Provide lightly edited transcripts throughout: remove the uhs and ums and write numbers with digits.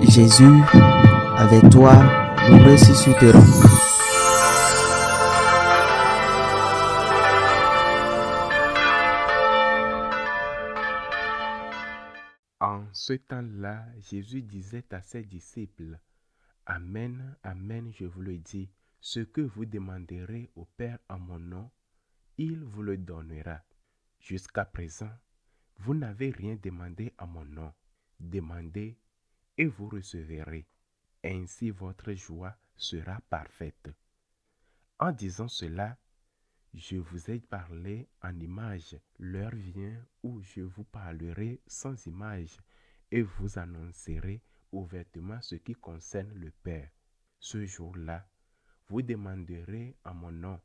Jésus, avec toi, nous ressusciterons. En ce temps-là, Jésus disait à ses disciples, « Amen, amen, je vous le dis, ce que vous demanderez au Père en mon nom, il vous le donnera. Jusqu'à présent, vous n'avez rien demandé en mon nom. Demandez et vous recevrez. Ainsi votre joie sera parfaite. » En disant cela, je vous ai parlé en image. L'heure vient où je vous parlerai sans image et vous annoncerai ouvertement ce qui concerne le Père. Ce jour-là, vous demanderez en mon nom.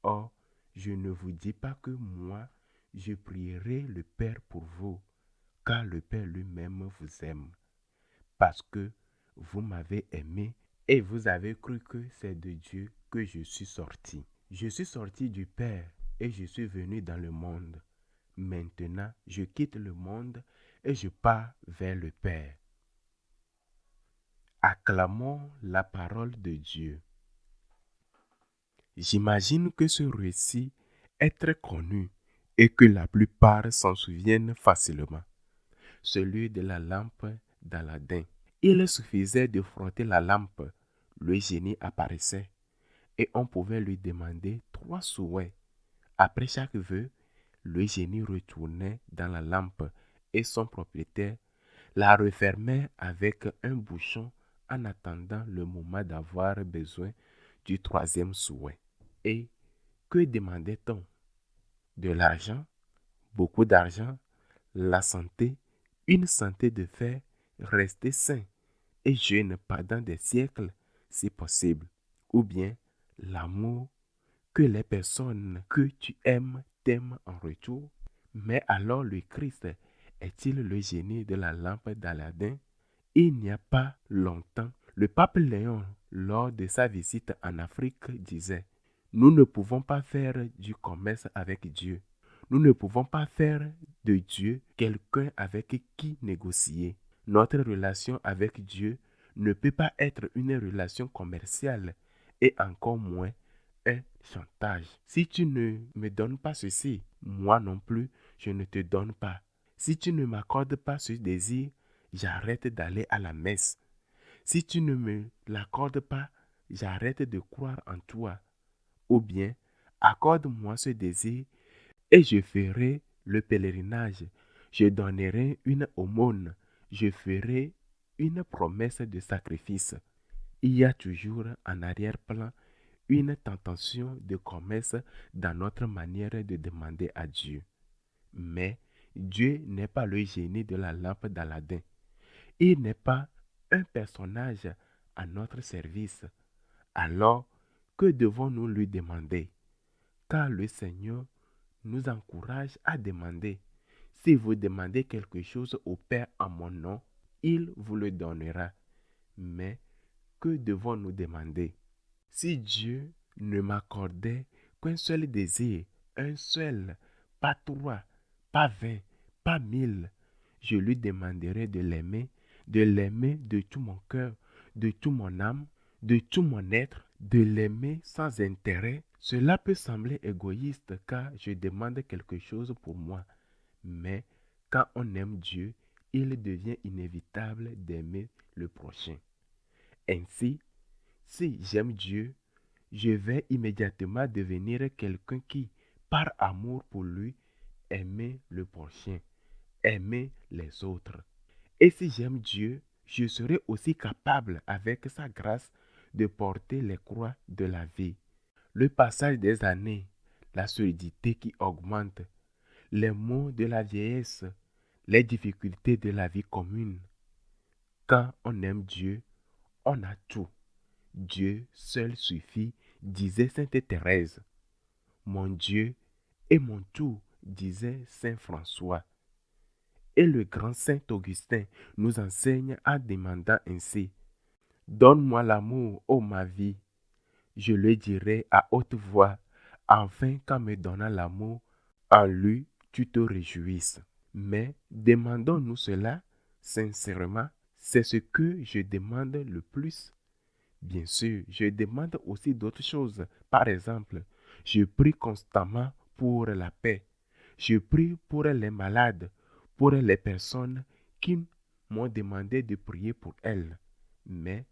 Or, je ne vous dis pas que moi, je prierai le Père pour vous, car le Père lui-même vous aime, parce que vous m'avez aimé et vous avez cru que c'est de Dieu que je suis sorti. Je suis sorti du Père et je suis venu dans le monde. Maintenant, je quitte le monde et je pars vers le Père. Acclamons la parole de Dieu. J'imagine que ce récit est très connu et que la plupart s'en souviennent facilement. Celui de la lampe d'Aladin. Il suffisait de frotter la lampe, le génie apparaissait et on pouvait lui demander 3 souhaits. Après chaque vœu, le génie retournait dans la lampe et son propriétaire la refermait avec un bouchon en attendant le moment d'avoir besoin du 3e souhait. Et que demandait-on? De l'argent, beaucoup d'argent, la santé, une santé de fer, rester sain et jeune pendant des siècles si possible, ou bien l'amour que les personnes que tu aimes t'aiment en retour. Mais alors le Christ est-il le génie de la lampe d'Aladin? Il n'y a pas longtemps, le pape Léon, lors de sa visite en Afrique, disait « Nous ne pouvons pas faire du commerce avec Dieu. Nous ne pouvons pas faire de Dieu quelqu'un avec qui négocier. Notre relation avec Dieu ne peut pas être une relation commerciale et encore moins un chantage. Si tu ne me donnes pas ceci, moi non plus, je ne te donne pas. Si tu ne m'accordes pas ce désir, j'arrête d'aller à la messe. Si tu ne me l'accordes pas, j'arrête de croire en toi. Ou bien, accorde-moi ce désir et je ferai le pèlerinage. Je donnerai une aumône. Je ferai une promesse de sacrifice. » Il y a toujours en arrière-plan une tentation de commerce dans notre manière de demander à Dieu. Mais Dieu n'est pas le génie de la lampe d'Aladin. Il n'est pas un personnage à notre service. Alors, que devons-nous lui demander? Car le Seigneur nous encourage à demander. Si vous demandez quelque chose au Père en mon nom, il vous le donnera. Mais que devons-nous demander? Si Dieu ne m'accordait qu'un seul désir, un seul, pas 3, pas 20, pas 1000, je lui demanderais de l'aimer de tout mon cœur, de toute mon âme, de tout mon être, de l'aimer sans intérêt. Cela peut sembler égoïste car je demande quelque chose pour moi. Mais quand on aime Dieu, il devient inévitable d'aimer le prochain. Ainsi, si j'aime Dieu, je vais immédiatement devenir quelqu'un qui, par amour pour lui, aime le prochain, aime les autres. Et si j'aime Dieu, je serai aussi capable, avec sa grâce, de porter les croix de la vie. Le passage des années, la solidité qui augmente, les maux de la vieillesse, les difficultés de la vie commune. Quand on aime Dieu, on a tout. Dieu seul suffit, disait sainte Thérèse. Mon Dieu est mon tout, disait saint François. Et le grand saint Augustin nous enseigne en demandant ainsi: donne-moi l'amour, ô ma vie. Je le dirai à haute voix, afin qu'en me donnant l'amour, en lui tu te réjouisses. Mais demandons-nous cela sincèrement? C'est ce que je demande le plus. Bien sûr, je demande aussi d'autres choses. Par exemple, je prie constamment pour la paix. Je prie pour les malades, pour les personnes qui m'ont demandé de prier pour elles. Mais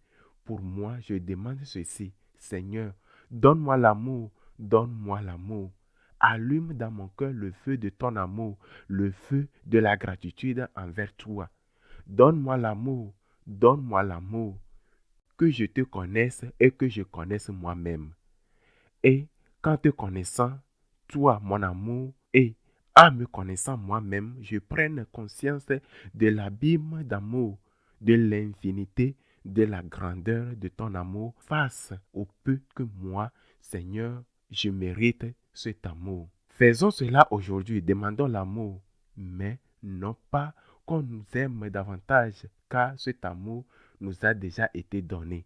pour moi, je demande ceci. Seigneur, donne-moi l'amour, donne-moi l'amour. Allume dans mon cœur le feu de ton amour, le feu de la gratitude envers toi. Donne-moi l'amour, donne-moi l'amour, que je te connaisse et que je connaisse moi-même. Et qu'en te connaissant, toi, mon amour, et en me connaissant moi-même, je prenne conscience de l'abîme d'amour, de l'infinité, de la grandeur de ton amour face au peu que moi, Seigneur, je mérite cet amour. Faisons cela aujourd'hui, demandons l'amour, mais non pas qu'on nous aime davantage, car cet amour nous a déjà été donné.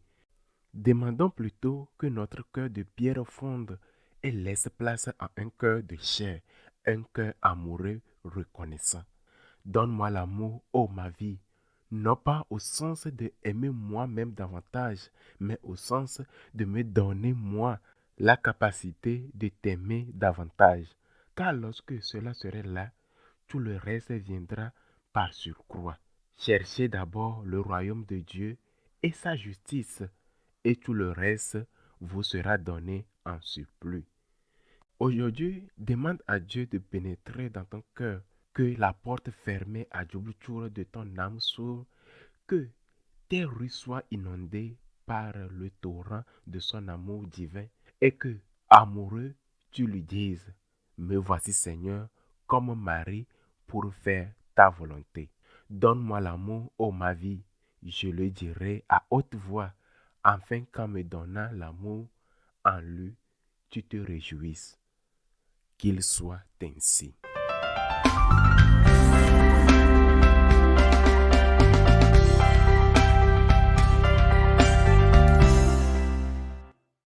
Demandons plutôt que notre cœur de pierre fonde et laisse place à un cœur de chair, un cœur amoureux, reconnaissant. Donne-moi l'amour, ô ma vie, non pas au sens de aimer moi-même davantage, mais au sens de me donner moi la capacité de t'aimer davantage. Car lorsque cela serait là, tout le reste viendra par surcroît. Cherchez d'abord le royaume de Dieu et sa justice, et tout le reste vous sera donné en surplus. Aujourd'hui, demande à Dieu de pénétrer dans ton cœur, que la porte fermée à double tour de ton âme s'ouvre, que tes rues soient inondées par le torrent de son amour divin, et que, amoureux, tu lui dises, me voici Seigneur, comme Marie, pour faire ta volonté. Donne-moi l'amour, ô ma vie, je le dirai à haute voix, afin qu'en me donnant l'amour en lui, tu te réjouisses. Qu'il soit ainsi.